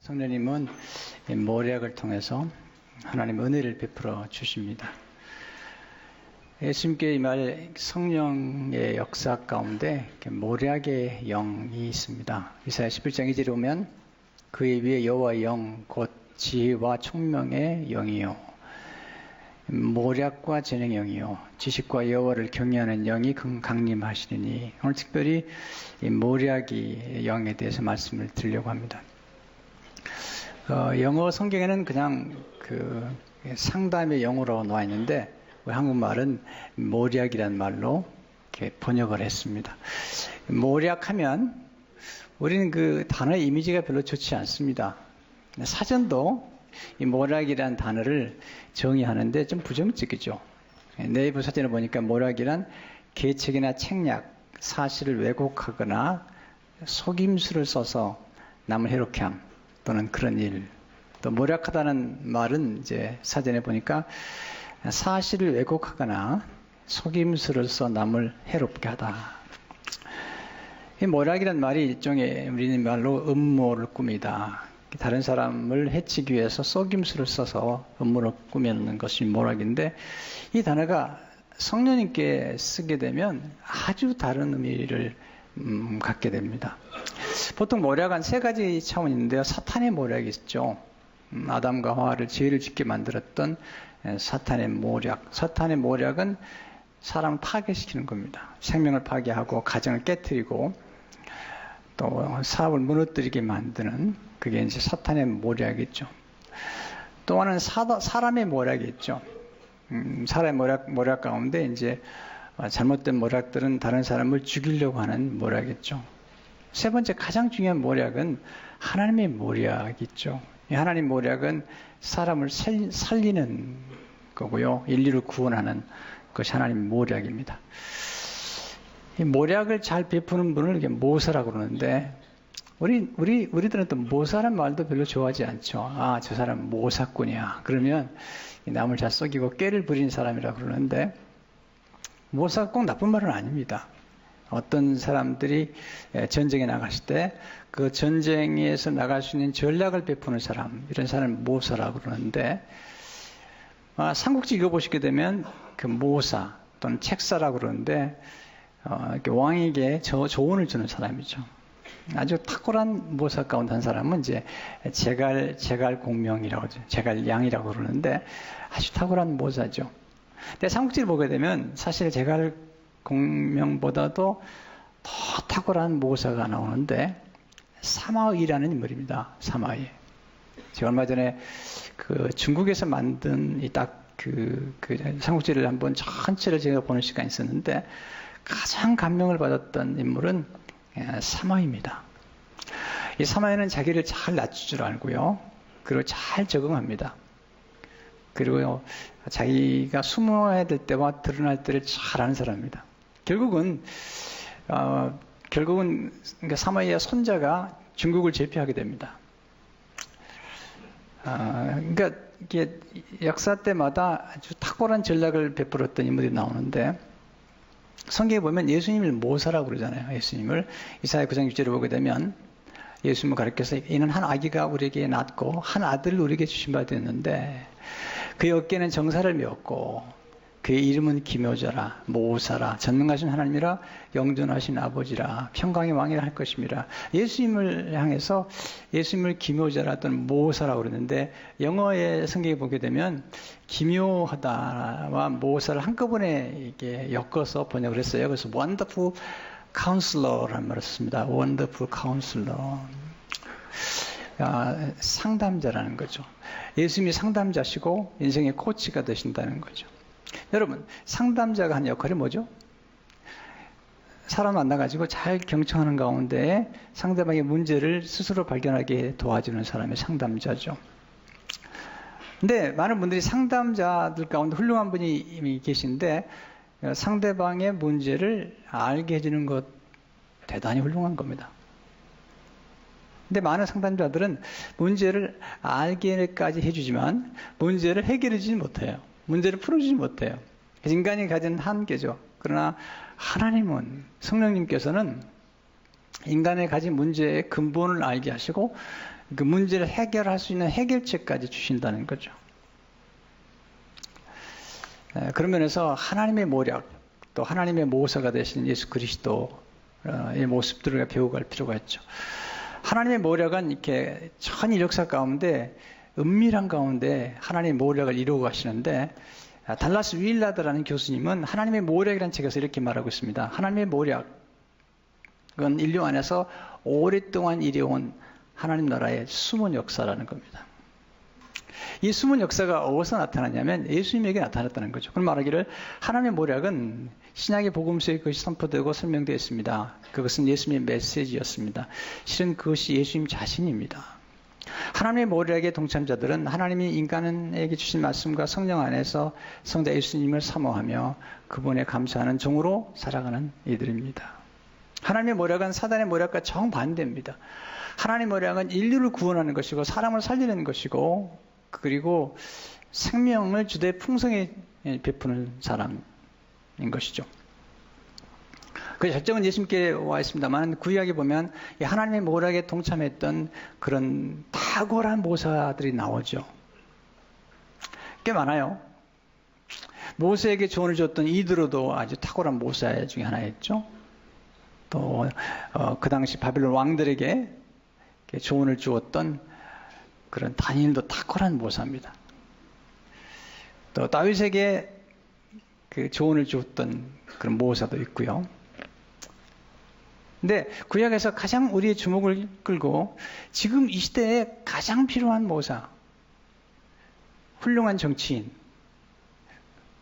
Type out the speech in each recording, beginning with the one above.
성령님은 모략을 통해서 하나님 은혜를 베풀어 주십니다. 예수님께 말 성령의 역사 가운데 모략의 영이 있습니다. 이사야 11장 2절에 보면 그의 위에 여호와의 영 곧 지혜와 총명의 영이요 모략과 재능의 영이요 지식과 여호와를 경외하는 영이 강림하시리니, 오늘 특별히 이 모략의 영에 대해서 말씀을 드리려고 합니다. 영어 성경에는 그냥 상담의 영어로 나와 있는데 한국말은 모략이라는 말로 이렇게 번역을 했습니다. 모략하면 우리는 그 단어의 이미지가 별로 좋지 않습니다. 사전도 이 모략이라는 단어를 정의하는데 좀 부정적이죠. 네이버 사전을 보니까 모략이란 계책이나 책략, 사실을 왜곡하거나 속임수를 써서 남을 해롭게 함 또는 그런 일. 또 모략하다는 말은 이제 사전에 보니까 사실을 왜곡하거나 속임수를 써 남을 해롭게 하다. 이 모략이란 말이 일종의 우리는 말로 음모를 꾸미다. 다른 사람을 해치기 위해서 속임수를 써서 음모를 꾸미는 것이 모략인데, 이 단어가 성령님께 쓰게 되면 아주 다른 의미를 갖게 됩니다. 보통 모략은 세 가지 차원이 있는데요. 사탄의 모략이 있죠. 아담과 하와를 죄를 짓게 만들었던 사탄의 모략. 사탄의 모략은 사람을 파괴시키는 겁니다. 생명을 파괴하고 가정을 깨뜨리고 또 사업을 무너뜨리게 만드는, 그게 이제 사탄의 모략이죠. 또 하나는 사람의 모략이 있죠. 사람의 모략 가운데 이제 잘못된 모략들은 다른 사람을 죽이려고 하는 모략이죠. 세 번째 가장 중요한 모략은 하나님의 모략이죠. 이 하나님 모략은 사람을 살리는 거고요. 인류를 구원하는 것이 하나님 모략입니다. 이 모략을 잘 베푸는 분을 이게 모사라고 그러는데, 우리들은 또 모사란 말도 별로 좋아하지 않죠. 아, 저 사람 모사꾼이야. 그러면 남을 잘 속이고 꾀를 부린 사람이라고 그러는데, 모사가 꼭 나쁜 말은 아닙니다. 어떤 사람들이 전쟁에 나갔을 때 그 전쟁에서 나갈 수 있는 전략을 베푸는 사람, 이런 사람을 모사라고 그러는데, 삼국지 읽어보시게 되면 그 모사 또는 책사라고 그러는데, 왕에게 조언을 주는 사람이죠. 아주 탁월한 모사 가운데 한 사람은 이제 제갈 공명이라고 하죠. 제갈 양이라고 그러는데 아주 탁월한 모사죠. 근데 삼국지를 보게 되면 사실 제갈 공명보다도 더 탁월한 모사가 나오는데, 사마의라는 인물입니다. 사마의. 제가 얼마 전에 중국에서 만든 삼국지를 한번 전체를 제가 보는 시간이 있었는데, 가장 감명을 받았던 인물은 사마의입니다. 이 사마의는 자기를 잘 낮출 줄 알고요. 그리고 잘 적응합니다. 그리고 자기가 숨어야 될 때와 드러날 때를 잘 아는 사람입니다. 결국은 사마의의 손자가 중국을 제패하게 됩니다. 그러니까 이게 역사 때마다 아주 탁월한 전략을 베풀었던 인물이 나오는데, 성경에 보면 예수님을 모사라고 그러잖아요. 예수님을 이사야 9장 6절에 보게 되면 예수님을 가르쳐서 이는 한 아기가 우리에게 낳고 한 아들을 우리에게 주신 바 되었는데 그의 어깨는 정사를 메었고 그의 이름은 기묘자라 모사라 전능하신 하나님이라 영존하신 아버지라 평강의 왕이라 할 것입니다. 예수님을 향해서 예수님을 기묘자라 또는 모사라고 그러는데, 영어의 성경에 보게 되면 기묘하다와 모사를 한꺼번에 이렇게 엮어서 번역을 했어요. 그래서 Wonderful Counselor라는 말을 썼습니다. Wonderful Counselor. 상담자라는 거죠. 예수님이 상담자시고 인생의 코치가 되신다는 거죠. 여러분, 상담자가 하는 역할이 뭐죠? 사람 만나가지고 잘 경청하는 가운데 상대방의 문제를 스스로 발견하게 도와주는 사람이 상담자죠. 근데 많은 분들이 상담자들 가운데 훌륭한 분이 이미 계신데, 상대방의 문제를 알게 해주는 것 대단히 훌륭한 겁니다. 근데 많은 상담자들은 문제를 알게까지 해주지만 문제를 해결해주지 못해요. 문제를 풀어주지 못해요. 인간이 가진 한계죠. 그러나 하나님은, 성령님께서는 인간의 가진 문제의 근본을 알게 하시고 그 문제를 해결할 수 있는 해결책까지 주신다는 거죠. 그런 면에서 하나님의 모략, 또 하나님의 모사가 되신 예수 그리스도의 모습들을 우리가 배워갈 필요가 있죠. 하나님의 모략은 이렇게 천일 역사 가운데 은밀한 가운데 하나님의 모략을 이루어 가시는데, 달라스 윌라드라는 교수님은 하나님의 모략이라는 책에서 이렇게 말하고 있습니다. 하나님의 모략은 인류 안에서 오랫동안 이루어온 하나님 나라의 숨은 역사라는 겁니다. 이 숨은 역사가 어디서 나타났냐면 예수님에게 나타났다는 거죠. 그럼 말하기를 하나님의 모략은 신약의 복음서에 그것이 선포되고 설명되어 있습니다. 그것은 예수님의 메시지였습니다. 실은 그것이 예수님 자신입니다. 하나님의 모략의 동참자들은 하나님이 인간에게 주신 말씀과 성령 안에서 성자 예수님을 사모하며 그분에 감사하는 종으로 살아가는 이들입니다. 하나님의 모략은 사단의 모략과 정반대입니다. 하나님의 모략은 인류를 구원하는 것이고 사람을 살리는 것이고, 그리고 생명을 주되 풍성히 베푸는 사람인 것이죠. 그 결정은 예수님께 와 있습니다만, 구약에 보면 하나님의 모략에 동참했던 그런 탁월한 모사들이 나오죠. 꽤 많아요. 모세에게 조언을 줬던 이드로도 아주 탁월한 모사 중에 하나였죠. 또 그 당시 바빌론 왕들에게 조언을 주었던 그런 다니엘도 탁월한 모사입니다. 또 다윗에게 그 조언을 주었던 그런 모사도 있고요. 근데 구약에서 가장 우리의 주목을 끌고 지금 이 시대에 가장 필요한 모사, 훌륭한 정치인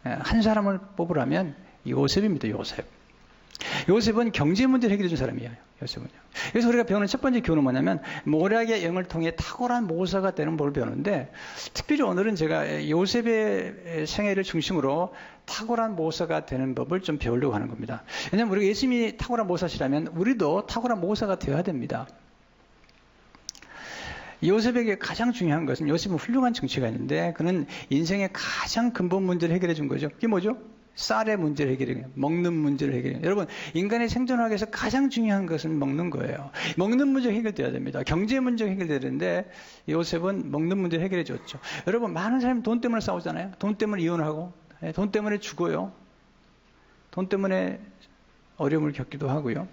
한 사람을 뽑으라면 요셉입니다. 요셉은 경제 문제를 해결해 준 사람이에요. 요셉은요. 그래서 우리가 배우는 첫 번째 교훈은 뭐냐면 모략의 영을 통해 탁월한 모사가 되는 법을 배우는데, 특별히 오늘은 제가 요셉의 생애를 중심으로 탁월한 모사가 되는 법을 좀 배우려고 하는 겁니다. 왜냐하면 우리가 예수님이 탁월한 모사시라면 우리도 탁월한 모사가 되어야 됩니다. 요셉에게 가장 중요한 것은, 요셉은 훌륭한 정치가였는데 그는 인생의 가장 근본 문제를 해결해 준 거죠. 그게 뭐죠? 쌀의 문제를 해결해요. 먹는 문제를 해결해요. 여러분, 인간의 생존하기 위해서 가장 중요한 것은 먹는 거예요. 먹는 문제가 해결돼야 됩니다. 경제 문제가 해결돼야 되는데 요셉은 먹는 문제를 해결해 줬죠. 여러분, 많은 사람이 돈 때문에 싸우잖아요. 돈 때문에 이혼하고, 돈 때문에 죽어요. 돈 때문에 어려움을 겪기도 하고요.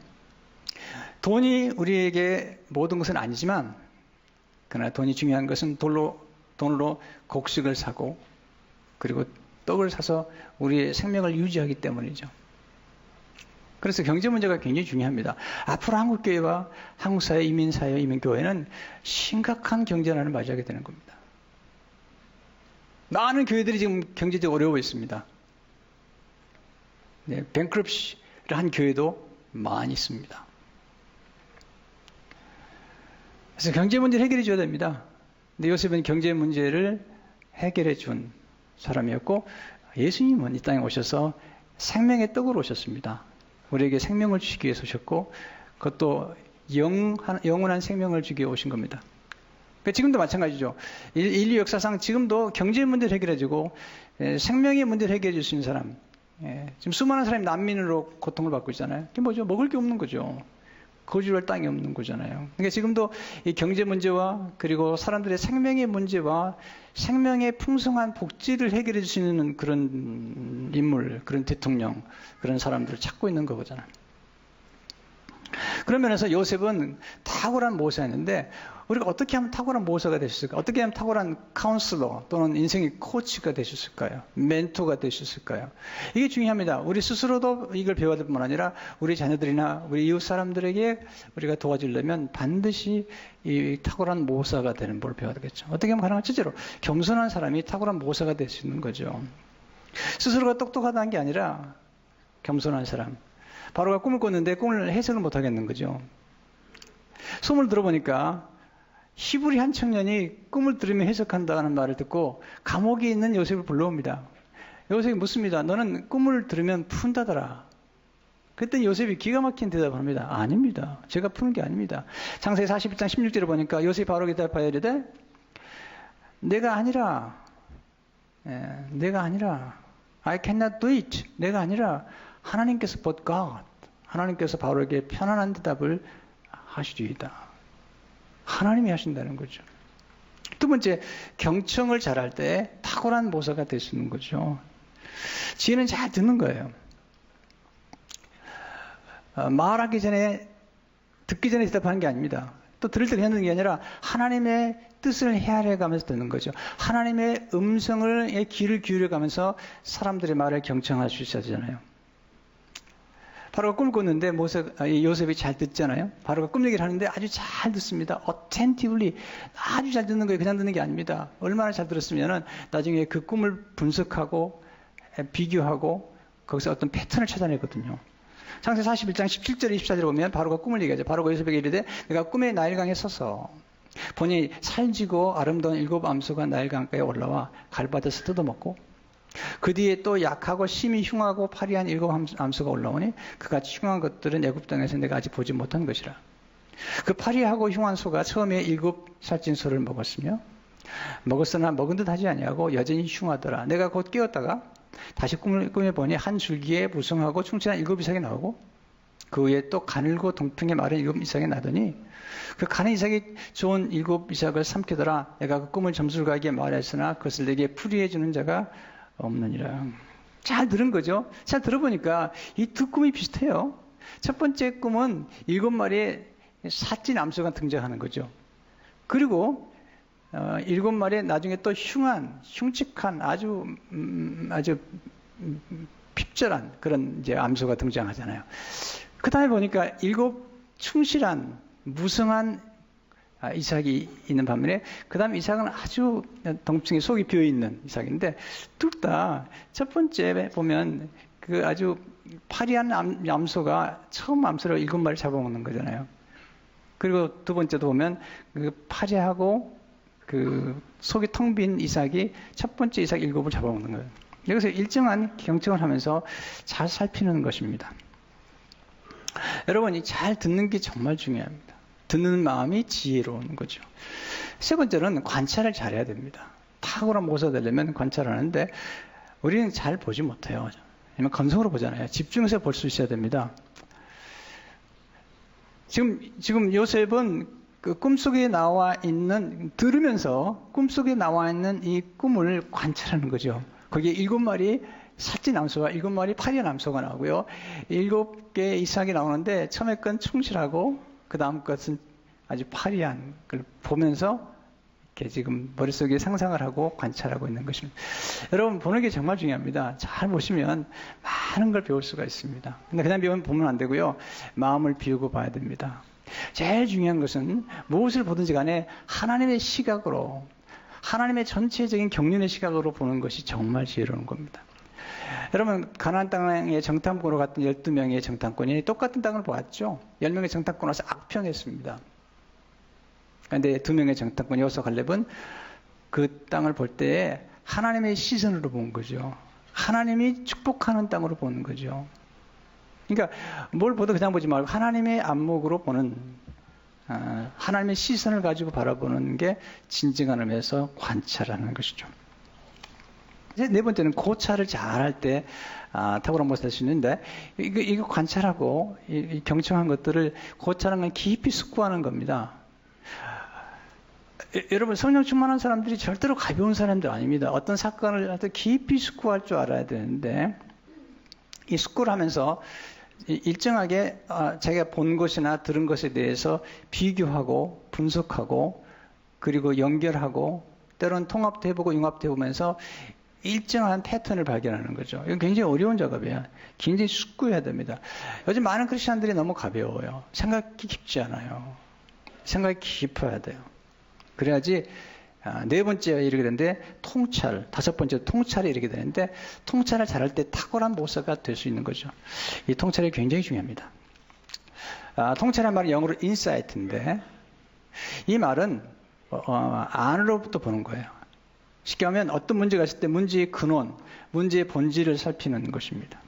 돈이 우리에게 모든 것은 아니지만, 그러나 돈이 중요한 것은 돈으로 곡식을 사고, 그리고 떡을 사서 우리의 생명을 유지하기 때문이죠. 그래서 경제 문제가 굉장히 중요합니다. 앞으로 한국교회와 한국사회, 이민사회, 이민교회는 심각한 경제난을 맞이하게 되는 겁니다. 많은 교회들이 지금 경제적으로 어려워 있습니다. 네, 뱅크럽시를 한 교회도 많이 있습니다. 그래서 경제 문제를 해결해 줘야 됩니다. 근데 요셉은 경제 문제를 해결해 준 사람이었고, 예수님은 이 땅에 오셔서 생명의 떡으로 오셨습니다. 우리에게 생명을 주시기 위해서 오셨고, 그것도 영원한 생명을 주기 위해 오신 겁니다. 지금도 마찬가지죠. 인류 역사상 지금도 경제 문제를 해결해주고 생명의 문제를 해결해 줄 수 있는 사람, 지금 수많은 사람이 난민으로 고통을 받고 있잖아요. 그게 뭐죠? 먹을 게 없는 거죠. 거주할 땅이 없는 거잖아요. 그러니까 지금도 이 경제 문제와 그리고 사람들의 생명의 문제와 생명의 풍성한 복지를 해결해 줄 수 있는 그런 인물, 그런 대통령, 그런 사람들을 찾고 있는 거잖아요. 그런 면에서 요셉은 탁월한 모사였는데, 우리가 어떻게 하면 탁월한 모사가 될 수 있을까? 어떻게 하면 탁월한 카운슬러 또는 인생의 코치가 될 수 있을까요? 멘토가 될 수 있을까요? 이게 중요합니다. 우리 스스로도 이걸 배워야 될 뿐만 아니라 우리 자녀들이나 우리 이웃 사람들에게 우리가 도와주려면 반드시 이 탁월한 모사가 되는 걸 배워야 되겠죠. 어떻게 하면 가능한? 첫째로 겸손한 사람이 탁월한 모사가 될 수 있는 거죠. 스스로가 똑똑하다는 게 아니라 겸손한 사람. 바로가 꿈을 꿨는데 꿈을 해석을 못 하겠는 거죠. 소문을 들어보니까 히브리 한 청년이 꿈을 들으며 해석한다는 말을 듣고 감옥에 있는 요셉을 불러옵니다. 요셉이 묻습니다. 너는 꿈을 들으면 푼다더라. 그랬더니 요셉이 기가 막힌 대답을 합니다. 아닙니다. 제가 푸는 게 아닙니다. 창세기 41장 16절을 보니까 요셉이 바로 대답하여 이르되 내가 아니라 I cannot do it. 내가 아니라 하나님께서 but God. 하나님께서 바로에게 편안한 대답을 하시리이다. 하나님이 하신다는 거죠. 두 번째, 경청을 잘할 때 탁월한 모사가 될 수 있는 거죠. 지혜는 잘 듣는 거예요. 말하기 전에, 듣기 전에 대답하는 게 아닙니다. 또 들을 때 듣는 게 아니라 하나님의 뜻을 헤아려 가면서 듣는 거죠. 하나님의 음성을 귀를 기울여 가면서 사람들의 말을 경청할 수 있어야 되잖아요. 바로가 꿈을 꿨는데 요셉이 잘 듣잖아요. 바로가 꿈 얘기를 하는데 아주 잘 듣습니다. attentively 아주 잘 듣는 거예요. 그냥 듣는 게 아닙니다. 얼마나 잘 들었으면은 나중에 그 꿈을 분석하고 비교하고 거기서 어떤 패턴을 찾아내거든요. 창세 41장 17절 24절에 보면 바로가 꿈을 얘기하죠. 바로가 요셉에게 이르되 내가 꿈에 나일강에 서서 보니 살지고 아름다운 7 암소가 나일강가에 올라와 갈바에서 뜯어먹고 그 뒤에 또 약하고 심히 흉하고 파리한 7 암소가 올라오니 그같이 흉한 것들은 애굽 땅에서 내가 아직 보지 못한 것이라. 그 파리하고 흉한 소가 처음에 7 살찐 소를 먹었으며 먹었으나 먹은 듯 하지 아니하고 여전히 흉하더라. 내가 곧 깨었다가 다시 꿈에 보니 한 줄기에 무성하고 충실한 7 이삭이 나오고 그 위에 또 가늘고 동풍에 마른 7 이삭이 나더니 그 가는 이삭이 좋은 7 이삭을 삼키더라. 내가 그 꿈을 점술가에게 말했으나 그것을 내게 풀이해 주는 자가 없느니라. 잘 들은 거죠. 잘 들어보니까 이 두 꿈이 비슷해요. 첫 번째 꿈은 7마리의 사찐 암소가 등장하는 거죠. 그리고 7마리의 나중에 또 흉측한 아주 핍절한 그런 이제 암소가 등장하잖아요. 그 다음에 보니까 7 충실한 무성한 이삭이 있는 반면에 그 다음에 이삭은 아주 동층에 속이 비어있는 이삭인데 둘 다 첫 번째 보면 그 아주 파리한 암소가 처음 암소를 7마리 잡아먹는 거잖아요. 그리고 두 번째도 보면 그 파리하고 그 속이 텅 빈 이삭이 첫 번째 이삭 7을 잡아먹는 거예요. 여기서 일정한 경청을 하면서 잘 살피는 것입니다. 여러분이 잘 듣는 게 정말 중요합니다. 듣는 마음이 지혜로운 거죠. 세 번째는 관찰을 잘해야 됩니다. 탁월한 모사 되려면 관찰하는데 우리는 잘 보지 못해요. 왜냐면 건성으로 보잖아요. 집중해서 볼 수 있어야 됩니다. 지금 요셉은 그 꿈속에 나와 있는, 들으면서 꿈속에 나와 있는 이 꿈을 관찰하는 거죠. 거기에 7마리 살찐 암소와 7마리 파리한 암소가 나오고요. 7개의 이삭이 나오는데 처음에 건 충실하고 그 다음 것은 아주 파리한 걸 보면서 이렇게 지금 머릿속에 상상을 하고 관찰하고 있는 것입니다. 여러분 보는 게 정말 중요합니다. 잘 보시면 많은 걸 배울 수가 있습니다. 근데 그냥 보면 안 되고요. 마음을 비우고 봐야 됩니다. 제일 중요한 것은 무엇을 보든지 간에 하나님의 시각으로, 하나님의 전체적인 경륜의 시각으로 보는 것이 정말 지혜로운 겁니다. 여러분 가나안 땅에 정탐꾼으로 갔던 12명의 정탐꾼이 똑같은 땅을 보았죠. 10명의 정탐꾼 와서 악평했습니다. 그런데 2명의 정탐꾼 여호수아 갈렙은 그 땅을 볼 때에 하나님의 시선으로 본 거죠. 하나님이 축복하는 땅으로 보는 거죠. 그러니까 뭘 보도 그냥 보지 말고 하나님의 안목으로 보는, 하나님의 시선을 가지고 바라보는 게 진정한 의미에서 관찰하는 것이죠. 이제 네 번째는 고찰을 잘할 때 탁월한 모습을 할 수 있는데, 이거 관찰하고 이 경청한 것들을 고찰하는 건 깊이 숙고하는 겁니다. 여러분 성령 충만한 사람들이 절대로 가벼운 사람들 아닙니다. 어떤 사건을 할 때 깊이 숙고할 줄 알아야 되는데, 이 숙고를 하면서 일정하게 자기가 본 것이나 들은 것에 대해서 비교하고 분석하고 그리고 연결하고 때로는 통합도 해보고 융합도 해보면서 일정한 패턴을 발견하는 거죠. 이건 굉장히 어려운 작업이에요. 굉장히 숙고해야 됩니다. 요즘 많은 크리스천들이 너무 가벼워요. 생각이 깊지 않아요. 생각이 깊어야 돼요. 그래야지 네 번째에 이르게 되는데 통찰, 다섯 번째 통찰에 이르게 되는데 통찰을 잘할 때 탁월한 모사가 될 수 있는 거죠. 이 통찰이 굉장히 중요합니다. 통찰이라는 말은 영어로 insight인데 이 말은 안으로부터 보는 거예요. 쉽게 하면 어떤 문제가 있을 때 문제의 근원, 문제의 본질을 살피는 것입니다.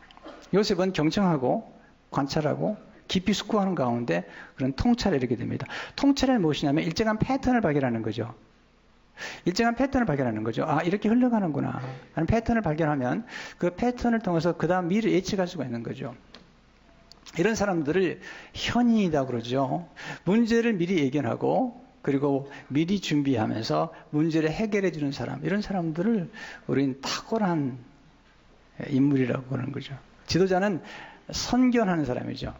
요셉은 경청하고 관찰하고 깊이 숙고하는 가운데 그런 통찰에 이르게 됩니다. 통찰은 무엇이냐면 일정한 패턴을 발견하는 거죠. 일정한 패턴을 발견하는 거죠. 이렇게 흘러가는구나 하는 패턴을 발견하면 그 패턴을 통해서 그 다음 미래를 예측할 수가 있는 거죠. 이런 사람들을 현인이라고 그러죠. 문제를 미리 예견하고 그리고 미리 준비하면서 문제를 해결해 주는 사람, 이런 사람들을 우리는 탁월한 인물이라고 하는 거죠. 지도자는 선견하는 사람이죠.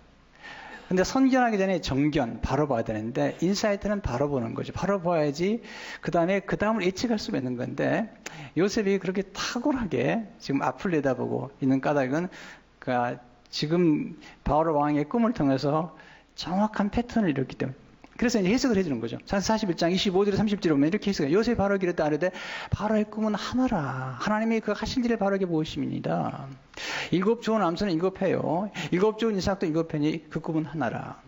근데 선견하기 전에 정견, 바로 봐야 되는데, 인사이트는 바로 보는 거죠. 바로 봐야지, 그 다음을 예측할 수가 있는 건데, 요셉이 그렇게 탁월하게 지금 앞을 내다보고 있는 까닭은, 그러니까 지금 바로 왕의 꿈을 통해서 정확한 패턴을 이뤘기 때문에. 그래서 이제 해석을 해주는 거죠. 창세기 41장 25절 30절에 보면 이렇게 해석해요. 요셉이 바로에게 이르되 아뢰되 바로의 꿈은 하나라. 하나님이 그 하실 일을 바로에게 보이심이니이다. 7 좋은 암소는 7회요. 7 좋은 이삭도 7회니 그 꿈은 하나라.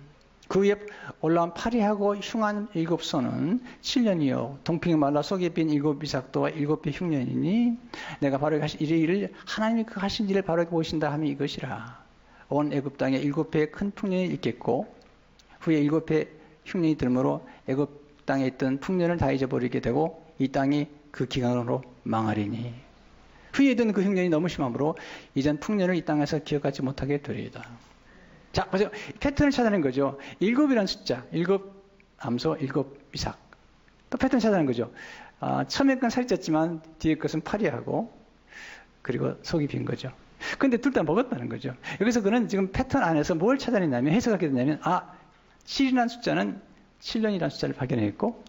그 위에 올라온 파리하고 흉한 7소는 7년이요. 동핑이 말라 속에 빈 7 이삭도와 7배 흉년이니 내가 바로에게 하실 일을 하나님이 그 하신 일을 바로에게 보이신다 하면 이것이라. 온 애굽 땅에 7배의 큰 풍년이 있겠고 후에 7배 흉년이 들므로 애굽 땅에 있던 풍년을 다 잊어버리게 되고 이 땅이 그 기간으로 망하리니 후에 있던 그 흉년이 너무 심하므로 이전 풍년을 이 땅에서 기억하지 못하게 되리이다. 자, 그래서 패턴을 찾아낸 거죠. 7이라는 숫자, 7 암소, 7 이삭. 또 패턴을 찾아낸 거죠. 처음에 건 살이 쪘지만 뒤에 것은 파리하고 그리고 속이 빈 거죠. 근데 둘 다 먹었다는 거죠. 여기서 그는 지금 패턴 안에서 뭘 찾아냈냐면, 해석하게 되냐면, 7이라는 숫자는 7년이라는 숫자를 발견했고,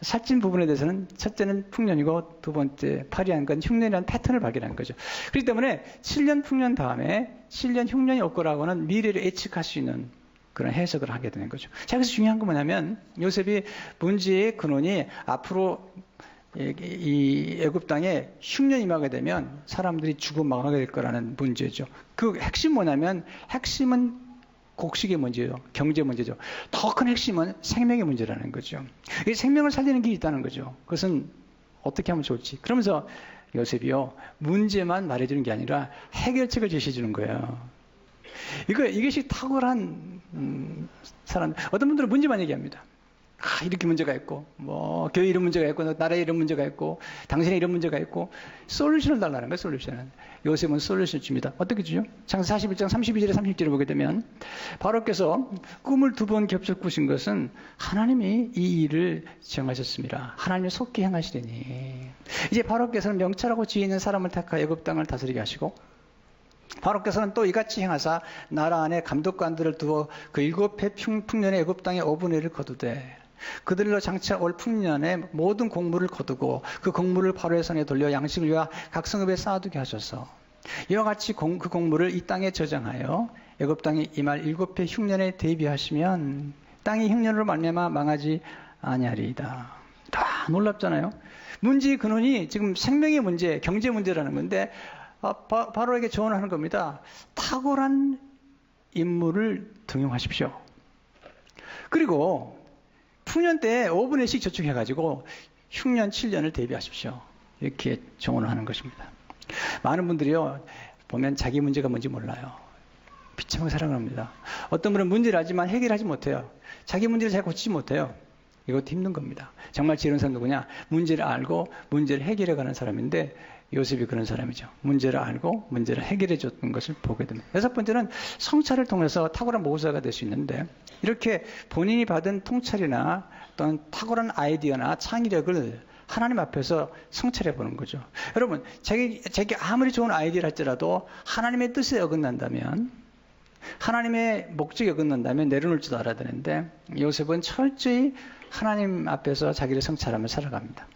살찐 부분에 대해서는 첫째는 풍년이고 두 번째 파리한 건 흉년이라는 패턴을 발견한 거죠. 그렇기 때문에 7년 풍년 다음에 7년 흉년이 올 거라고는 미래를 예측할 수 있는 그런 해석을 하게 되는 거죠. 자, 여기서 중요한 건 뭐냐면 요셉이 문제의 근원이 앞으로 이 애굽 땅에 흉년이 임하게 되면 사람들이 죽어 망하게 될 거라는 문제죠. 그 핵심 뭐냐면 핵심은 곡식의 문제예요. 경제 문제죠. 더 큰 핵심은 생명의 문제라는 거죠. 이 생명을 살리는 길이 있다는 거죠. 그것은 어떻게 하면 좋을지. 그러면서 요셉이요, 문제만 말해주는 게 아니라 해결책을 제시해 주는 거예요. 이것이 탁월한 사람. 어떤 분들은 문제만 얘기합니다. 이렇게 문제가 있고, 교회 이런 문제가 있고, 나라에 이런 문제가 있고, 당신에 이런 문제가 있고, 솔루션을 달라는 거예요, 솔루션은. 요셉은 솔루션을 줍니다. 어떻게 주죠? 창세기 41장 32절에 30절에 보게 되면, 바로께서 꿈을 2번 겹쳐 꾸신 것은 하나님이 이 일을 정하셨습니다. 하나님이 속히 행하시리니. 이제 바로께서는 명철하고 지혜 있는 사람을 택하여 애굽 땅을 다스리게 하시고, 바로께서는 또 이같이 행하사 나라 안에 감독관들을 두어 그 7해 풍년의 애굽 땅의 5분의 1을 거두되 그들로 장차 올 풍년에 모든 곡물을 거두고 그 곡물을 바로의 손에 돌려 양식을 위하여 각 성읍에 쌓아두게 하셔서 이와 같이 그 곡물을 이 땅에 저장하여 애굽 땅에 임할 7해 흉년에 대비하시면 땅이 흉년으로 말미암아 망하지 아니하리이다. 다 놀랍잖아요. 문제의 근원이 지금 생명의 문제, 경제 문제라는 건데 바로에게 조언하는 겁니다. 탁월한 인물을 등용하십시오. 그리고 풍년 때 5분의 1씩 저축해가지고 흉년 7년을 대비하십시오. 이렇게 조언을 하는 것입니다. 많은 분들이요, 보면 자기 문제가 뭔지 몰라요. 비참하게 살아갑니다. 어떤 분은 문제를 알지만 해결하지 못해요. 자기 문제를 잘 고치지 못해요. 이것도 힘든 겁니다. 정말 지혜로운 사람 누구냐? 문제를 알고 문제를 해결해가는 사람인데 요셉이 그런 사람이죠. 문제를 알고 문제를 해결해 줬던 것을 보게 됩니다. 6번째는 성찰을 통해서 탁월한 모사가 될 수 있는데 이렇게 본인이 받은 통찰이나 또는 탁월한 아이디어나 창의력을 하나님 앞에서 성찰해 보는 거죠. 여러분, 자기 아무리 좋은 아이디어를 할지라도 하나님의 뜻에 어긋난다면, 하나님의 목적에 어긋난다면 내려놓을 줄 알아야 되는데 요셉은 철저히 하나님 앞에서 자기를 성찰하며 살아갑니다.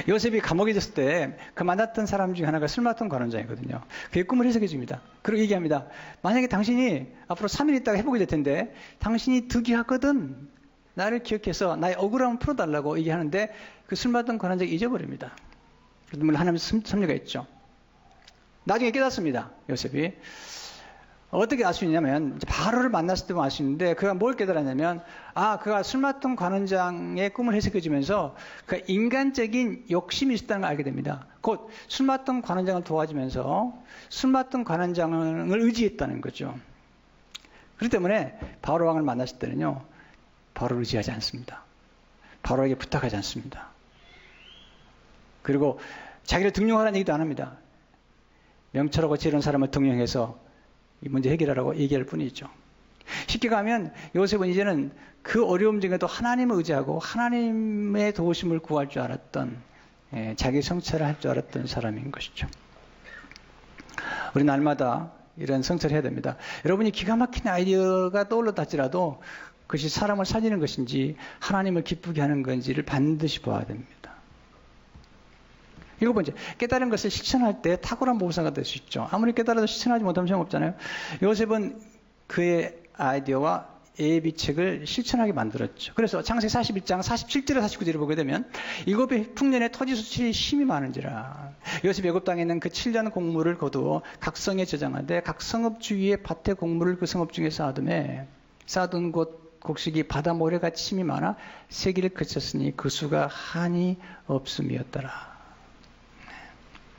요셉이 감옥에 있었을 때 그 만났던 사람 중에 하나가 술 맡은 관원장이거든요. 그의 꿈을 해석해 줍니다. 그리고 얘기합니다. 만약에 당신이 앞으로 3일 있다가 회복이 될 텐데 당신이 득이하거든 나를 기억해서 나의 억울함을 풀어달라고 얘기하는데 그 술 맡은 관원장이 잊어버립니다. 물론 하나님의 섭리가 있죠. 나중에 깨닫습니다. 요셉이. 어떻게 알 수 있냐면 바로를 만났을 때만 알 수 있는데 그가 뭘 깨달았냐면 그가 술 맡은 관원장의 꿈을 해석해 주면서 그 인간적인 욕심이 있었다는 걸 알게 됩니다. 곧 술 맡은 관원장을 도와주면서 술 맡은 관원장을 의지했다는 거죠. 그렇기 때문에 바로 왕을 만났을 때는요, 바로를 의지하지 않습니다. 바로에게 부탁하지 않습니다. 그리고 자기를 등용하라는 얘기도 안 합니다. 명철하고 지혜로운 사람을 등용해서 이 문제 해결하라고 얘기할 뿐이죠. 쉽게 가면 요셉은 이제는 그 어려움 중에도 하나님을 의지하고 하나님의 도우심을 구할 줄 알았던, 자기 성찰을 할 줄 알았던 사람인 것이죠. 우리 날마다 이런 성찰을 해야 됩니다. 여러분이 기가 막힌 아이디어가 떠올랐다 할지라도 그것이 사람을 살리는 것인지 하나님을 기쁘게 하는 건지를 반드시 봐야 됩니다. 7번째, 깨달은 것을 실천할 때 탁월한 모사가 될 수 있죠. 아무리 깨달아도 실천하지 못하면 소용없잖아요. 요셉은 그의 아이디어와 예비책을 실천하게 만들었죠. 그래서 창세기 41장 47절에 49절을 보게 되면 일곱의 풍년에 토지 수출이 심히 많은지라 요셉이 애굽 땅에 있는 그 7년 곡물을 거두어 각 성에 저장하되 각 성읍 주위에 밭의 곡물을 그 성읍 중에 쌓아두매 쌓아둔 곳 곡식이 바다 모래같이 심히 많아 세기를 그쳤으니 그 수가 한이 없음이었더라.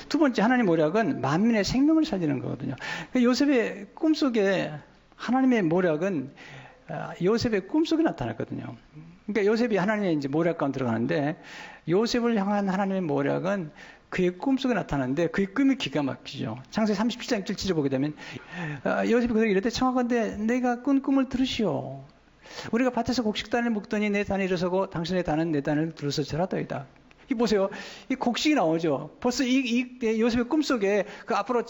두 번째 하나님 모략은 만민의 생명을 살리는 거거든요. 요셉의 꿈속에 하나님의 모략은 요셉의 꿈속에 나타났거든요. 그러니까 요셉이 하나님의 이제 모략 가운데 들어가는데 요셉을 향한 하나님의 모략은 그의 꿈속에 나타나는데 그의 꿈이 기가 막히죠. 창세기 37장 1절을 보게 되면 요셉이 그들에게 이럴 때 청하건대 내가 꾼 꿈을 들으시오. 우리가 밭에서 곡식단을 묶더니 내 단이 일어서고 당신의 단은 내 단을 들어서 절하더이다. 이 보세요. 이 곡식이 나오죠. 벌써 이 요셉의 꿈속에 그 앞으로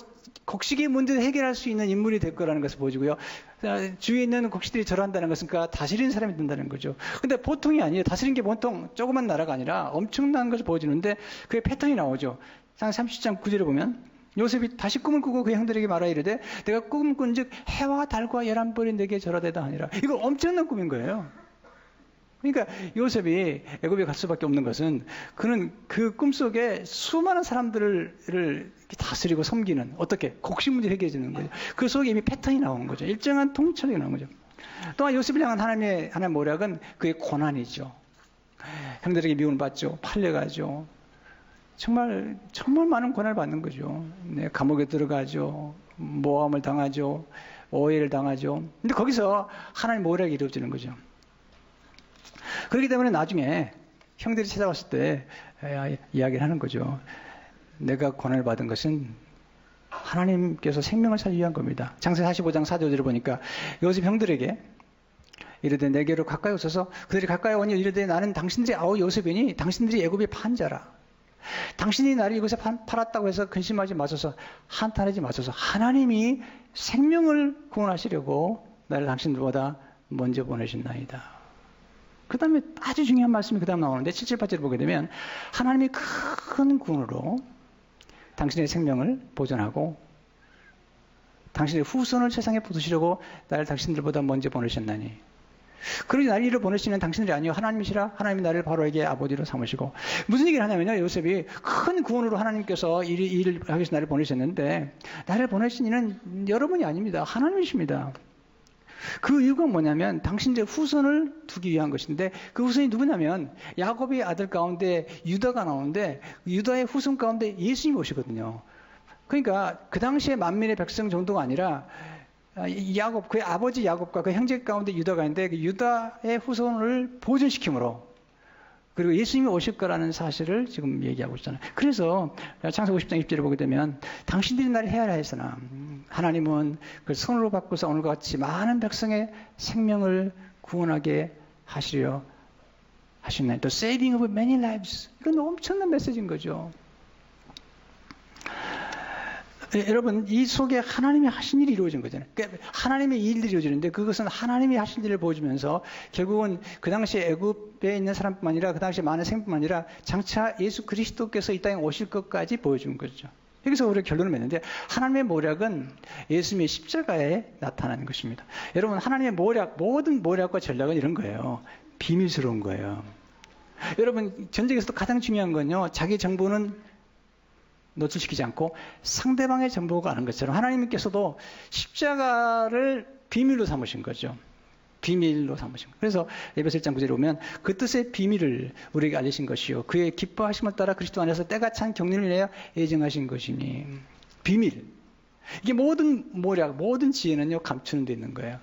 곡식의 문제를 해결할 수 있는 인물이 될 거라는 것을 보여주고요. 주위에 있는 곡식들이 절한다는 것은 그가 다스리는 사람이 된다는 거죠. 근데 보통이 아니에요. 다스리는 게 보통 조그만 나라가 아니라 엄청난 것을 보여주는데 그의 패턴이 나오죠. 창세기 30장 9절에 보면 요셉이 다시 꿈을 꾸고 그 형들에게 말하 이르되 내가 꿈을 꾼즉 해와 달과 11벌이 내게 절하되다 하니라. 이거 엄청난 꿈인 거예요. 그러니까 요셉이 애굽에 갈 수밖에 없는 것은 그는 그 꿈속에 수많은 사람들을 다스리고 섬기는 어떻게 곡식 문제 해결해 주는 거죠. 그 속에 이미 패턴이 나온 거죠. 일정한 통찰이 나온 거죠. 또한 요셉을 향한 하나님의 모략은 그의 고난이죠. 형들에게 미움을 받죠. 팔려가죠. 정말 많은 고난을 받는 거죠. 네, 감옥에 들어가죠. 모함을 당하죠. 오해를 당하죠. 근데 거기서 하나님 모략이 이루어지는 거죠. 그렇기 때문에 나중에 형들이 찾아왔을 때 이야기를 하는 거죠. 내가 고난을 받은 것은 하나님께서 생명을 살리기 위한 겁니다. 창세기 45장 4절을 보니까 요셉 형들에게 이르되 내게로 가까이 오소서 그들이 가까이 오니 이르되 나는 당신들의 아우 요셉이니 당신들이 애굽의 판자라. 당신이 나를 이곳에 팔았다고 해서 근심하지 마소서 한탄하지 마소서 하나님이 생명을 구원하시려고 나를 당신들보다 먼저 보내신나이다. 그 다음에 아주 중요한 말씀이 그 다음 나오는데 7, 7, 8절을 보게 되면 하나님이 큰 구원으로 당신의 생명을 보존하고 당신의 후손을 세상에 부으시려고 나를 당신들보다 먼저 보내셨나니 그러니 나를 이리로 보내시는 당신들이 아니요 하나님이시라 하나님이 나를 바로에게 아버지로 삼으시고 무슨 얘기를 하냐면요 요셉이 큰 구원으로 하나님께서 일을 하기 위해서 나를 보내셨는데 나를 보내신 이는 여러분이 아닙니다. 하나님이십니다. 그 이유가 뭐냐면 당신들의 후손을 두기 위한 것인데 그 후손이 누구냐면 야곱의 아들 가운데 유다가 나오는데 유다의 후손 가운데 예수님이 오시거든요. 그러니까 그 당시에 만민의 백성 정도가 아니라 야곱, 그의 아버지 야곱과 그 형제 가운데 유다가 있는데 그 유다의 후손을 보존시킴으로 그리고 예수님이 오실 거라는 사실을 지금 얘기하고 있잖아요. 그래서 창세기 50장 20절을 보게 되면 당신들이 나를 헤아려 했으나 하나님은 그 손으로 바꾸사 오늘과 같이 많은 백성의 생명을 구원하게 하시려 하셨나니 The saving of many lives. 이건 엄청난 메시지인 거죠. 여러분 이 속에 하나님이 하신 일이 이루어진 거잖아요. 그러니까 하나님의 일들이 이루어지는데 그것은 하나님이 하신 일을 보여주면서 결국은 그 당시에 애굽에 있는 사람뿐만 아니라 그 당시에 많은 생뿐만 아니라 장차 예수 그리스도께서 이 땅에 오실 것까지 보여준 거죠. 여기서 우리가 결론을 맺는데 하나님의 모략은 예수님의 십자가에 나타나는 것입니다. 여러분 하나님의 모략 모든 모략과 전략은 이런 거예요. 비밀스러운 거예요. 여러분 전쟁에서도 가장 중요한 건요. 자기 정보는 노출시키지 않고 상대방의 정보가 아는 것처럼 하나님께서도 십자가를 비밀로 삼으신 거죠. 비밀로 삼으신 거예요. 그래서 에베소 1장 9절에 보면 그 뜻의 비밀을 우리에게 알리신 것이요 그의 기뻐하심을 따라 그리스도 안에서 때가 찬 경륜을 내어 예정하신 것이니 비밀. 이게 모든 모략, 모든 지혜는요 감추는 데 있는 거예요.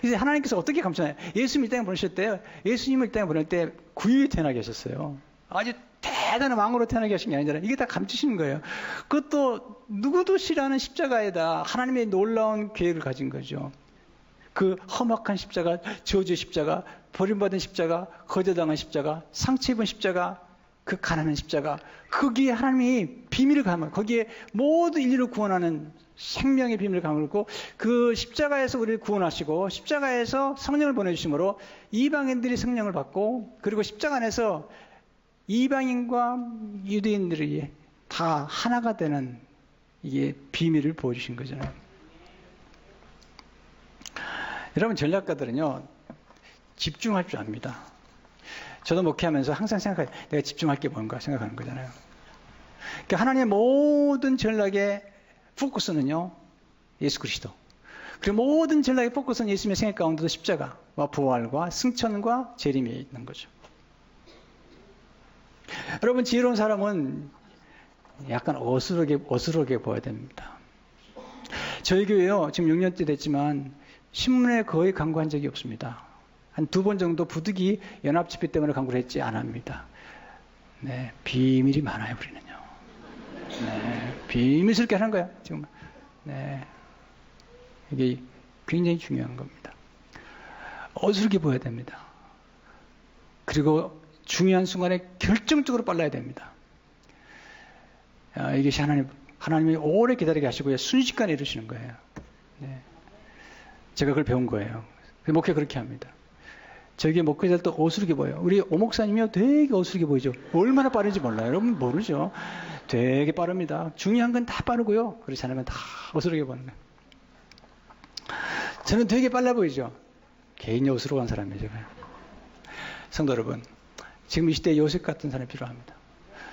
이제 하나님께서 어떻게 감추나요? 예수님 이 땅에 보내실 때 예수님을 이 땅에 보낼 때 구유에 태어나게 하셨어요. 아주 대단한 왕으로 태어나게 하신 게 아니잖아요. 이게 다 감추시는 거예요. 그것도 누구도 싫어하는 십자가에다 하나님의 놀라운 계획을 가진 거죠. 그 험악한 십자가, 저주의 십자가, 버림받은 십자가, 거절당한 십자가, 상처 입은 십자가, 그 가난한 십자가, 거기에 하나님이 비밀을 감을, 거기에 모든 인류를 구원하는 생명의 비밀을 감을고, 그 십자가에서 우리를 구원하시고 십자가에서 성령을 보내주심으로 이방인들이 성령을 받고, 그리고 십자가 안에서 이방인과 유대인들이 다 하나가 되는 이게 비밀을 보여주신 거잖아요. 여러분, 전략가들은요, 집중할 줄 압니다. 저도 목회하면서 항상 생각해요. 내가 집중할 게 뭔가 생각하는 거잖아요. 그러니까 하나님의 모든 전략의 포커스는요, 예수 그리스도. 그리고 모든 전략의 포커스는 예수님의 생애 가운데도 십자가와 부활과 승천과 재림이 있는 거죠. 여러분, 지혜로운 사람은 약간 어수르게 보여야 됩니다. 저희 교회요, 지금 6년째 됐지만 신문에 거의 광고한 적이 없습니다. 한 2번 정도 부득이 연합집회 때문에 광고를 했지 안 합니다. 네, 비밀이 많아요, 우리는요. 네, 비밀스럽게 하는 거야, 지금. 네, 이게 굉장히 중요한 겁니다. 어수르게 보여야 됩니다. 그리고 중요한 순간에 결정적으로 빨라야 됩니다. 이것이 하나님이 오래 기다리게 하시고 순식간에 이루시는 거예요. 네. 제가 그걸 배운 거예요. 목회 그렇게 합니다. 저기 목회자들도 어수르게 보여요. 우리 오목사님이요, 되게 어수르게 보이죠. 얼마나 빠른지 몰라요. 여러분 모르죠. 되게 빠릅니다. 중요한 건 다 빠르고요. 그렇지 않으면 다 어수르게 보는 거예요. 저는 되게 빨라 보이죠. 개인이 어수룩한 사람이에요, 제가. 성도 여러분, 지금 이 시대에 요셉 같은 사람이 필요합니다.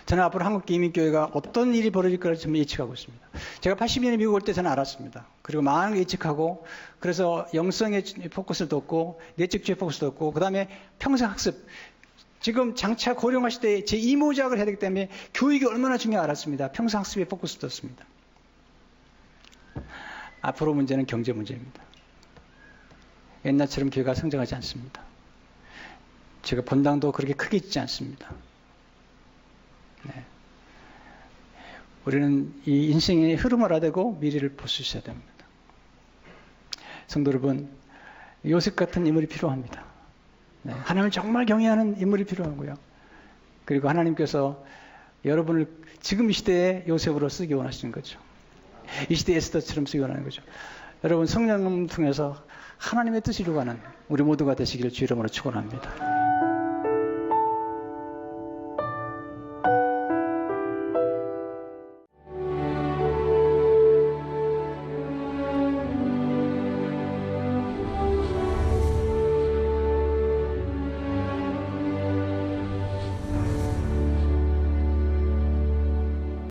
저는 앞으로 한국 이민교회가 어떤 일이 벌어질 거를 좀 예측하고 있습니다. 제가 80년에 미국 올 때 저는 알았습니다. 그리고 많은 걸 예측하고, 그래서 영성의 포커스를 뒀고, 내적주의 포커스를 뒀고, 그 다음에 평생학습. 지금 장차 고령화 시대에 제 이모작을 해야 되기 때문에 교육이 얼마나 중요한지 알았습니다. 평생학습에 포커스를 뒀습니다. 앞으로 문제는 경제 문제입니다. 옛날처럼 교회가 성장하지 않습니다. 제가 본당도 그렇게 크게 있지 않습니다. 네. 우리는 이 인생의 흐름을 알아내고 미래를 볼 수 있어야 됩니다. 성도 여러분, 요셉 같은 인물이 필요합니다. 네. 하나님을 정말 경외하는 인물이 필요하고요. 그리고 하나님께서 여러분을 지금 이 시대에 요셉으로 쓰기 원하시는 거죠. 이 시대에 에스더처럼 쓰기 원하는 거죠. 여러분, 성령을 통해서 하나님의 뜻을 이루어가는 우리 모두가 되시기를 주 이름으로 축원합니다.